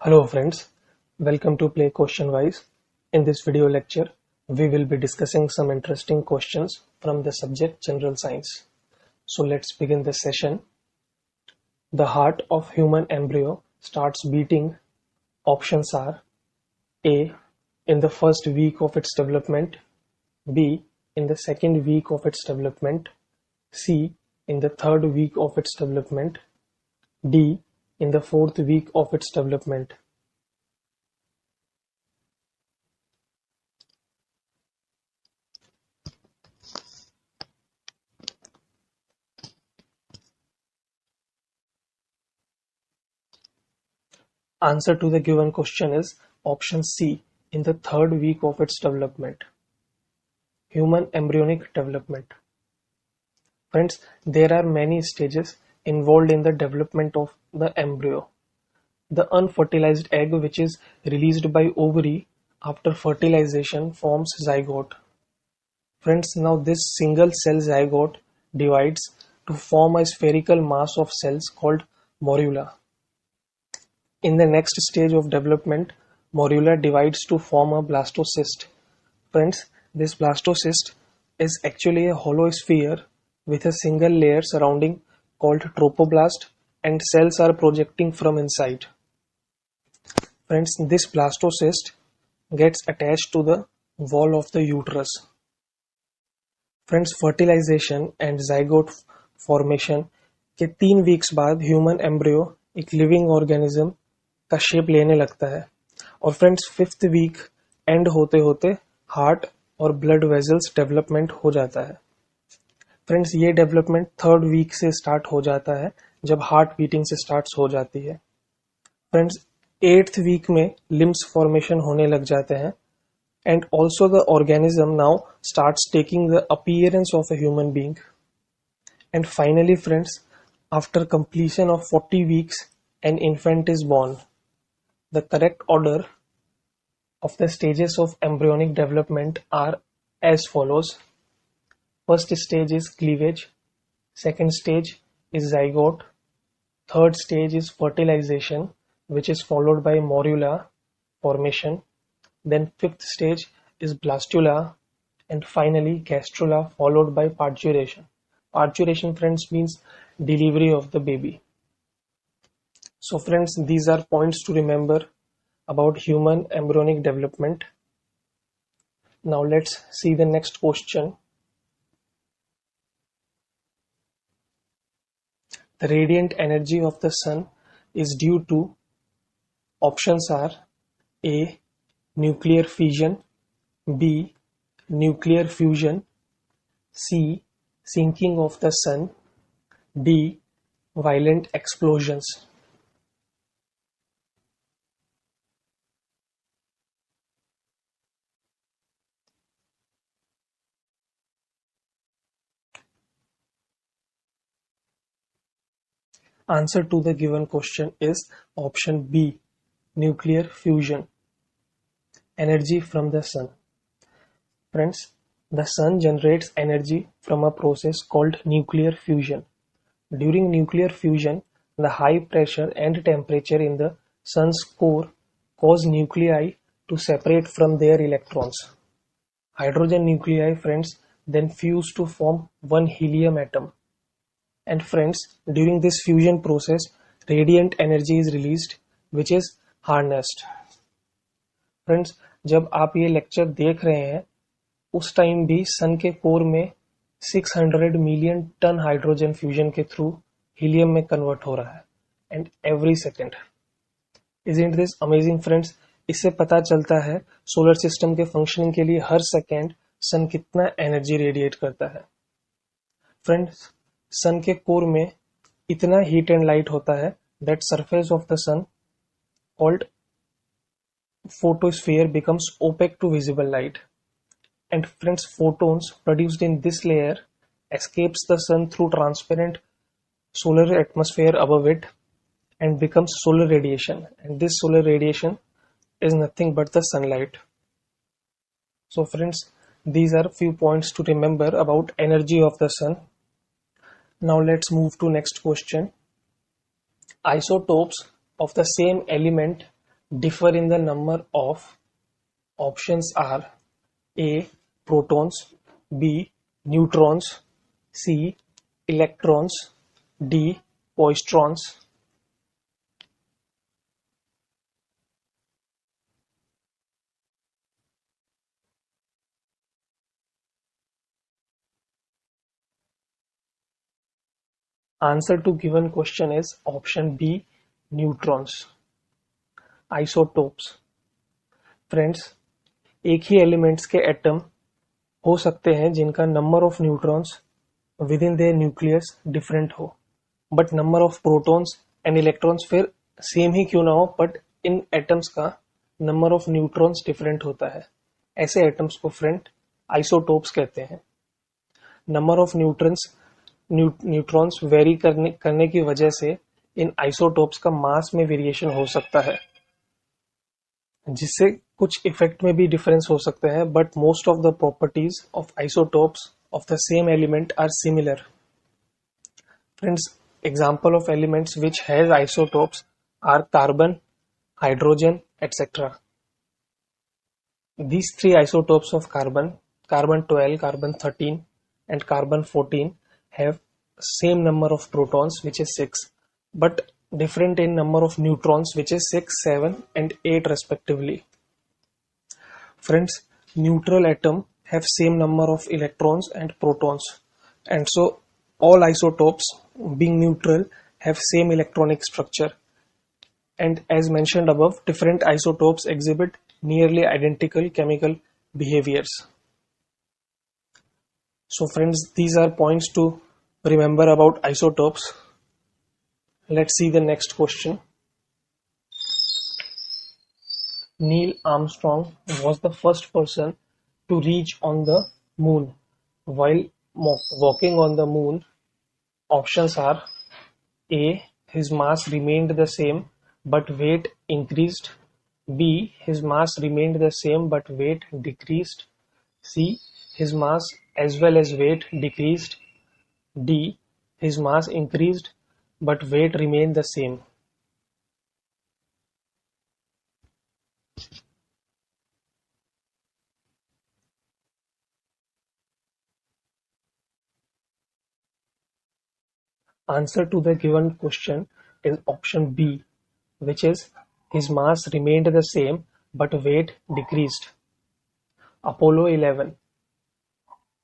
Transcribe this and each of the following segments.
Hello friends, welcome to Play Question Wise. In this video lecture, we will be discussing some interesting questions from the subject General Science. So let's begin the session. The heart of human embryo starts beating. Options are A. In the first week of its development, B. In the second week of its development, C. In the third week of its development, D. In the fourth week of its development. Answer to the given question is option C, in the third week of its development. Human embryonic development. Friends, there are many stages involved in the development of the embryo. The unfertilized egg, which is released by ovary after fertilization, forms zygote. Friends, now this single cell zygote divides to form a spherical mass of cells called morula. In the next stage of development, morula divides to form a blastocyst. Friends, this blastocyst is actually a hollow sphere with a single layer surrounding called trophoblast, and cells are projecting from inside. Friends, this blastocyst gets attached to the wall of the uterus. Friends, fertilization and zygote formation के 3 weeks बाद human embryo एक living organism का shape लेने लगता है और friends 5th week and होते होते हार्ट और ब्लड वेजल्स डेवलपमेंट हो जाता है. फ्रेंड्स, ये डेवलपमेंट 3rd वीक से स्टार्ट हो जाता है जब हार्ट बीटिंग से स्टार्ट हो जाती है. फ्रेंड्स, 8th वीक में लिम्स फॉर्मेशन होने लग जाते हैं and also the organism now starts taking the appearance of a human being. And finally friends, after completion of 40 weeks an infant is born. The correct order of the stages of embryonic development are as follows. First stage is cleavage, second stage is zygote, third stage is fertilization, which is followed by morula formation, then 5th stage is blastula, and finally gastrula followed by parturition. Parturition, friends, means delivery of the baby. So friends, these are points to remember about human embryonic development. Now let's see the next question. The radiant energy of the sun is due to, options are A. Nuclear fission, B. Nuclear fusion, C. Sinking of the sun, D. Violent explosions. Answer to the given question is option B, nuclear fusion. Energy from the sun. Friends, the sun generates energy from a process called nuclear fusion. During nuclear fusion, the high pressure and temperature in the sun's core cause nuclei to separate from their electrons. Hydrogen nuclei, friends, then fuse to form one helium atom. And friends, during this fusion process, radiant energy is released, which is harnessed. Friends, जब आप ये lecture देख रहे हैं, उस time भी सन के core में 600 मिलियन टन हाइड्रोजन फ्यूजन के थ्रू हीलियम में कन्वर्ट हो रहा है, and every second. Isn't this amazing friends? इससे पता चलता है सोलर सिस्टम के फंक्शनिंग के लिए हर सेकेंड सन कितना एनर्जी रेडिएट करता है. फ्रेंड्स, सन के कोर में इतना हीट एंड लाइट होता है that surface of the sun called photosphere becomes opaque to visible light. And friends, photons produced in this layer escapes the sun through transparent solar atmosphere above it and becomes solar radiation. And this solar radiation is nothing but the sunlight. So friends, these are few points to remember about energy of the sun. Now let's move to next question. Isotopes of the same element differ in the number of options are A. Protons, B. Neutrons, C. Electrons, D. Positrons. Answer to given question is option B. Neutrons. Isotopes. Friends, एक ही elements के atom हो सकते हैं जिनका number of neutrons within their nucleus different हो, but number of protons and electrons फिर same ही क्यों ना हो, बट इन एटम्स का नंबर ऑफ न्यूट्रॉन्स डिफरेंट होता है. ऐसे एटम्स को फ्रेंड आइसोटोप्स कहते हैं. नंबर ऑफ न्यूट्रॉन्स वेरी करने की वजह से इन आइसोटोप्स का मास में वेरिएशन हो सकता है, जिससे कुछ इफेक्ट में भी डिफरेंस हो सकता है, but most of the properties of isotopes of the same element are similar. Friends, example of elements which has isotopes are carbon, hydrogen, etc. These three isotopes of carbon, carbon 12, carbon 13, and carbon 14, have same number of protons, which is 6, but different in number of neutrons, which is 6, 7, and 8 respectively. Friends, neutral atom have same number of electrons and protons, and so all isotopes being neutral have same electronic structure. And as mentioned above, different isotopes exhibit nearly identical chemical behaviors. So friends, these are points to remember about isotopes. Let's see the next question. Neil Armstrong was the first person to reach on the moon. While walking on the moon, options are A. His mass remained the same but weight increased. B. His mass remained the same but weight decreased. C. His mass as well as weight decreased. D. His mass increased but weight remained the same. Answer to the given question is option B, which is his mass remained the same but weight decreased. Apollo 11.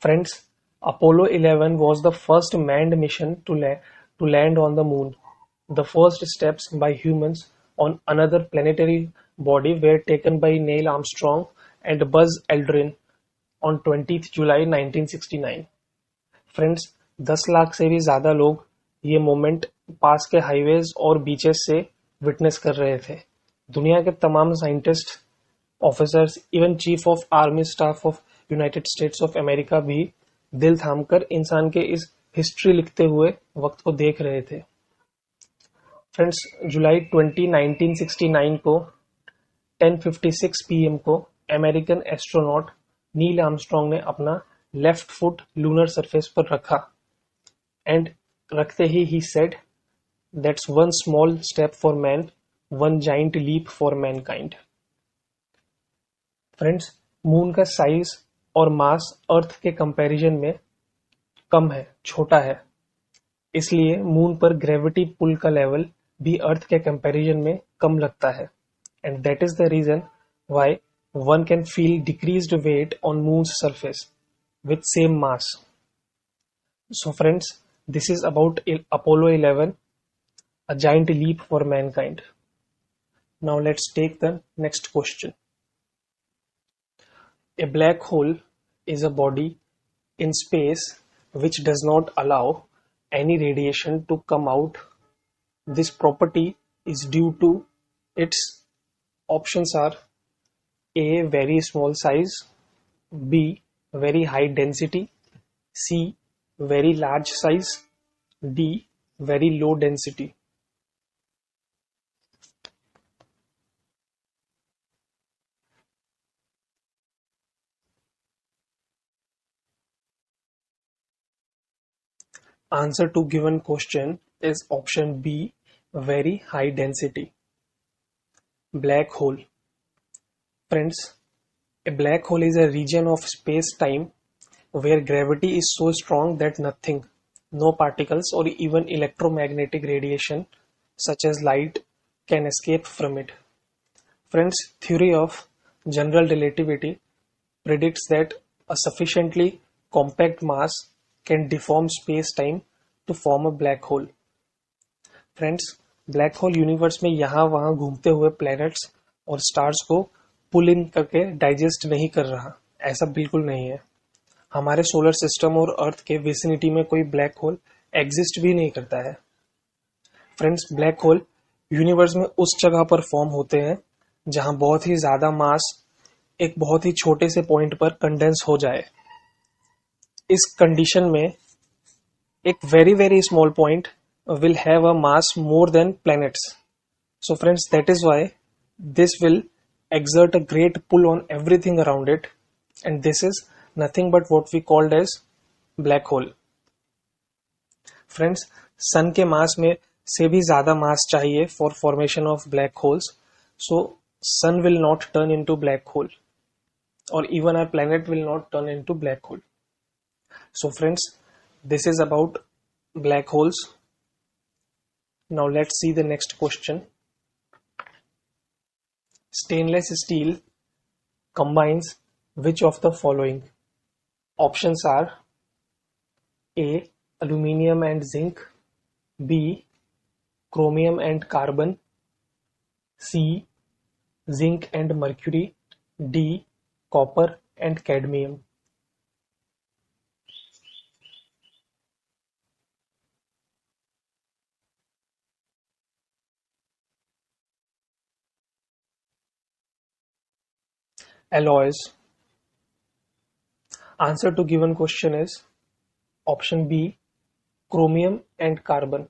Friends, Apollo 11 was the first manned mission to land on the moon. The first steps by humans on another planetary body were taken by Neil Armstrong and Buzz Aldrin on 20th July 1969. Friends, 10 lakh से भी ज़्यादा लोग ये moment पास के highways और beaches से witness कर रहे थे. दुनिया के तमाम scientist, officers, even chief of army staff of United states of America भी दिल थामकर इंसान के इस हिस्ट्री लिखते हुए वक्त को देख रहे थे. फ्रेंड्स, जुलाई 20, 1969 को 10:56 PM को अमेरिकन एस्ट्रोनॉट नील आर्मस्ट्रॉन्ग ने अपना लेफ्ट फुट लूनर सरफेस पर रखा, एंड रखते ही said, that's one small step for man, one giant leap for mankind. Friends, moon का साइज और मास अर्थ के कंपैरिजन में कम है, छोटा है, इसलिए मून पर ग्रेविटी पुल का लेवल भी अर्थ के कंपैरिजन में कम लगता है, and that is the reason why one can feel decreased weight on moon's surface with same mass. So friends, this is about Apollo 11, a giant leap for mankind. Now let's take the next question. A black hole is a body in space which does not allow any radiation to come out. This property is due to its options are A. Very small size, B. Very high density, C. Very large size, D. Very low density. Answer to given question is option B, very high density. Black hole. Friends, a black hole is a region of space-time where gravity is so strong that nothing, no particles or even electromagnetic radiation such as light can escape from it. Friends, theory of general relativity predicts that a sufficiently compact mass can deform space-time to form a black hole. Friends, black hole universe में यहाँ वहाँ घूमते हुए planets और stars को पुल इन करके digest नहीं कर रहा, ऐसा बिल्कुल नहीं है। हमारे सोलर सिस्टम और अर्थ के विसिनिटी में कोई ब्लैक होल एग्जिस्ट भी नहीं करता है। फ्रेंड्स, ब्लैक होल यूनिवर्स में उस जगह पर फॉर्म होते हैं जहां बहुत ही ज्यादा मास एक बहुत ही छोटे से पॉइंट पर कंडेंस हो जाए। इस कंडीशन में एक very very small point will have a mass more than planets. So friends, that is why this will exert a great pull on everything around it, and this is nothing but what we called as black hole. Friends, sun के मास में से भी ज्यादा मास चाहिए for formation of black holes, so sun will not turn into black hole, or even our planet will not turn into black hole. So friends, this is about black holes. Now let's see the next question. Stainless steel combines which of the following? Options are A. Aluminium and zinc, B. Chromium and carbon, C. Zinc and mercury, D. Copper and cadmium. Alloys. Answer to given question is option B, chromium and carbon.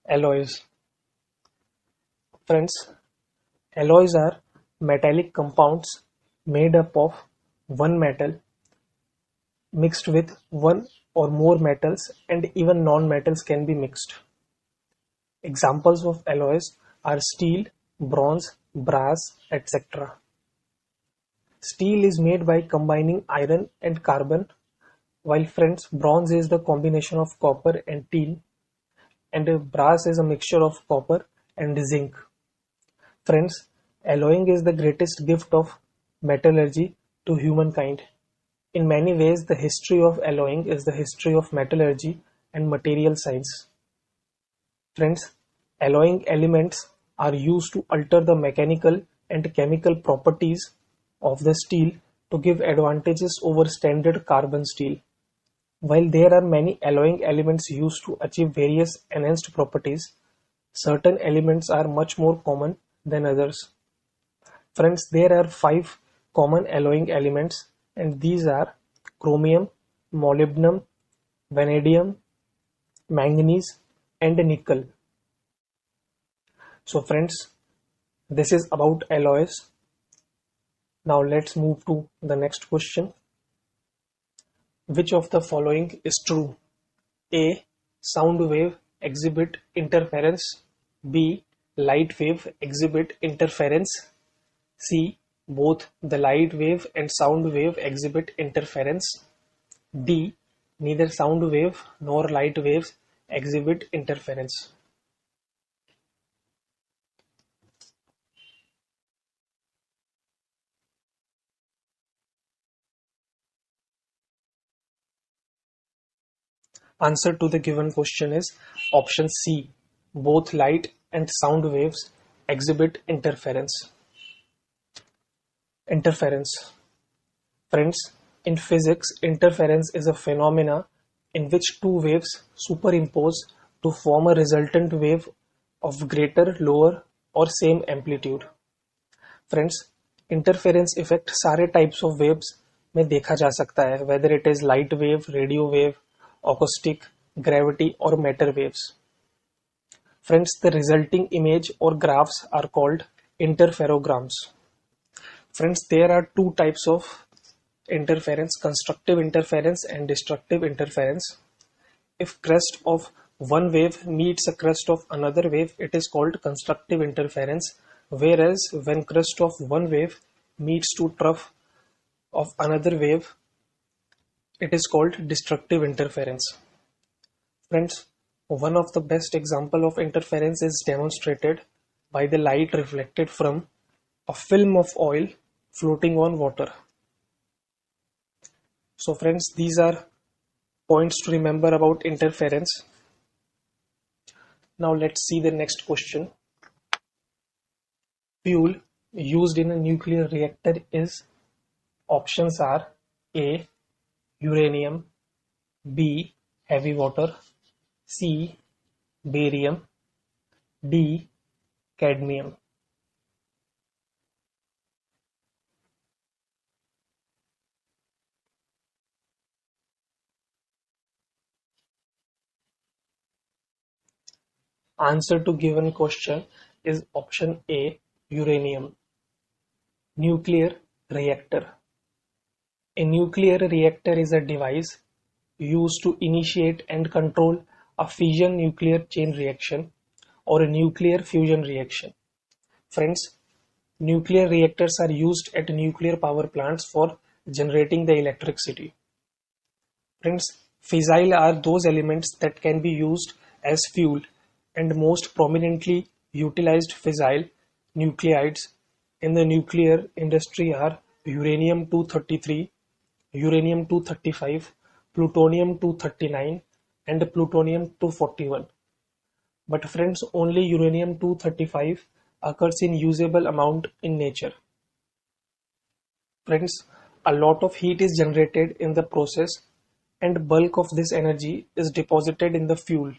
Alloys. Friends, alloys are metallic compounds made up of one metal mixed with one or more metals, and even non-metals can be mixed. Examples of alloys are steel, bronze, brass, etc. Steel is made by combining iron and carbon, while friends, bronze is the combination of copper and tin, and brass is a mixture of copper and zinc. Friends, alloying is the greatest gift of metallurgy to humankind. In many ways, the history of alloying is the history of metallurgy and material science. Friends, alloying elements are used to alter the mechanical and chemical properties of the steel to give advantages over standard carbon steel. While there are many alloying elements used to achieve various enhanced properties, certain elements are much more common than others. Friends, there are 5 common alloying elements, and these are chromium, molybdenum, vanadium, manganese, and nickel. So friends, this is about alloys. Now let's move to the next question. Which of the following is true? A. Sound wave exhibit interference. B. Light wave exhibit interference. C. Both the light wave and sound wave exhibit interference. D. Neither sound wave nor light waves exhibit interference. Answer to the given question is option C. Both light and sound waves exhibit interference. Interference. Friends, in physics, interference is a phenomena in which two waves superimpose to form a resultant wave of greater, lower or same amplitude. Friends, interference effect सारे types of waves में देखा जा सकता है, whether it is light wave, radio wave, acoustic, gravity or matter waves. Friends, the resulting image or graphs are called interferograms. Friends, there are two types of interference: constructive interference and destructive interference. If crest of one wave meets a crest of another wave, it is called constructive interference, whereas when crest of one wave meets to trough of another wave, it is called destructive interference. Friends, one of the best example of interference is demonstrated by the light reflected from a film of oil floating on water. So friends, these are points to remember about interference. Now let's see the next question. Fuel used in a nuclear reactor is, options are A. Uranium, B. Heavy water, C. Barium, D. Cadmium. Answer to given question is option A. Uranium. Nuclear reactor. A nuclear reactor is a device used to initiate and control a fission nuclear chain reaction or a nuclear fusion reaction. Friends, nuclear reactors are used at nuclear power plants for generating the electricity. Friends, fissile are those elements that can be used as fuel, and most prominently utilized fissile nuclides in the nuclear industry are uranium-233, uranium-235, plutonium-239, and plutonium-241. But friends, only uranium-235 occurs in usable amount in nature. Friends, a lot of heat is generated in the process, and bulk of this energy is deposited in the fuel.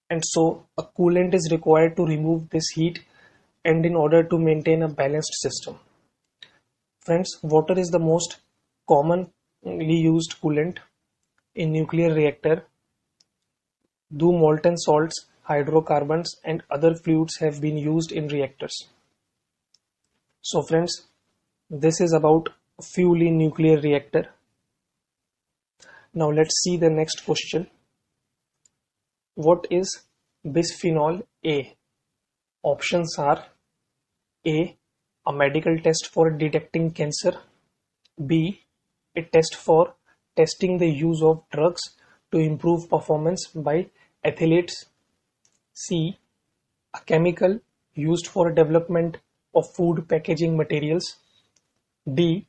And so a coolant is required to remove this heat and in order to maintain a balanced system. Friends, water is the most commonly used coolant in nuclear reactor, though molten salts, hydrocarbons and other fluids have been used in reactors. So friends, this is about fuel in nuclear reactor. Now let's see the next question. What is bisphenol A? Options are A. A medical test for detecting cancer, B. A test for testing the use of drugs to improve performance by athletes, C. A chemical used for development of food packaging materials, D.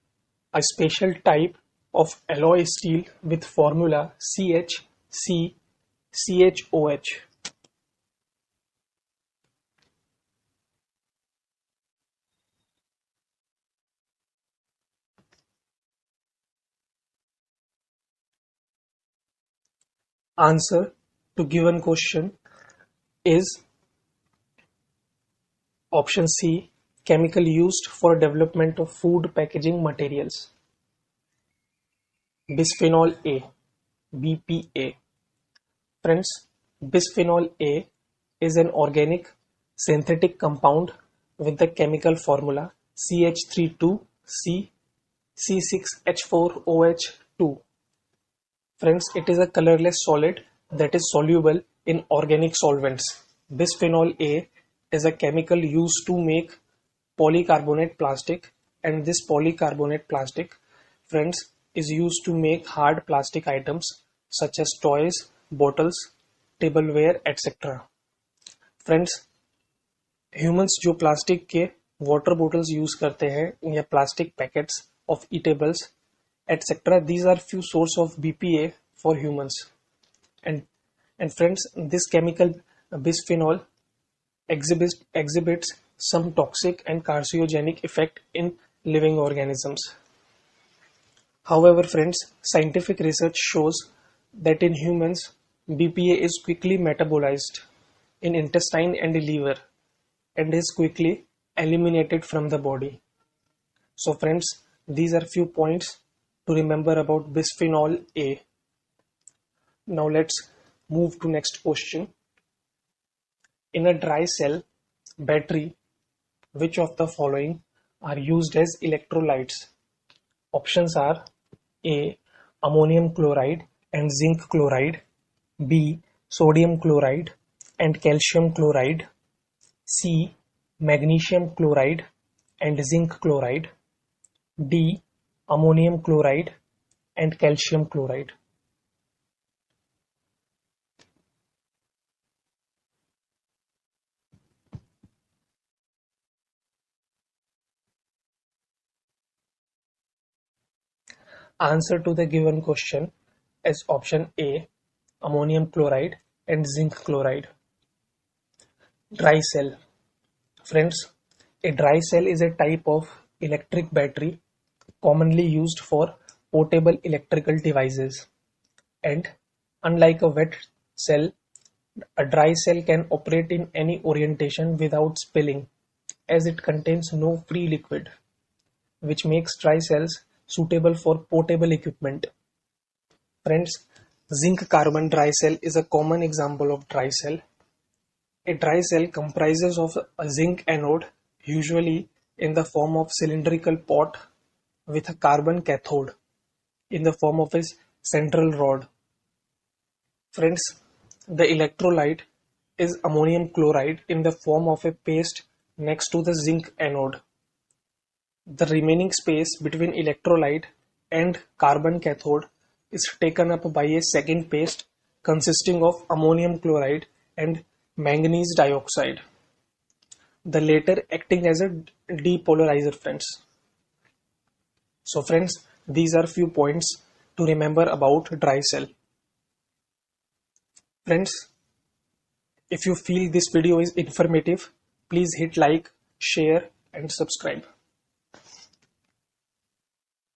A special type of alloy steel with formula CHCCHOH. Answer to given question is option C, chemical used for development of food packaging materials. Bisphenol A, BPA. Friends, bisphenol A is an organic synthetic compound with the chemical formula CH32C C6H4OH2. Friends, it is a colorless solid that is soluble in organic solvents. Bisphenol A is a chemical used to make polycarbonate plastic, and this polycarbonate plastic, friends, is used to make hard plastic items such as toys, bottles, tableware, etc. Friends, humans जो plastic के water bottles use करते हैं या plastic packets of eatables etcetera, these are few source of BPA for humans. And friends, this chemical bisphenol exhibits some toxic and carcinogenic effect in living organisms. However, friends, scientific research shows that in humans, BPA is quickly metabolized in intestine and liver and is quickly eliminated from the body. So friends, these are few points to remember about bisphenol A. Now let's move to next question. In a dry cell battery, which of the following are used as electrolytes? Options are A. Ammonium chloride and zinc chloride, B. sodium chloride and calcium chloride, C. Magnesium chloride and zinc chloride, D. Ammonium chloride and calcium chloride. Answer to the given question is option A. Ammonium chloride and zinc chloride. Dry cell. Friends, a dry cell is a type of electric battery commonly used for portable electrical devices, and unlike a wet cell, a dry cell can operate in any orientation without spilling, as it contains no free liquid, which makes dry cells suitable for portable equipment. Friends, zinc carbon dry cell is a common example of dry cell. A dry cell comprises of a zinc anode, usually in the form of cylindrical pot, with a carbon cathode in the form of a central rod. Friends, the electrolyte is ammonium chloride in the form of a paste next to the zinc anode. The remaining space between electrolyte and carbon cathode is taken up by a second paste consisting of ammonium chloride and manganese dioxide, the latter acting as a depolarizer, friends. So friends, these are few points to remember about dry cell. Friends, if you feel this video is informative, please hit like, share and subscribe.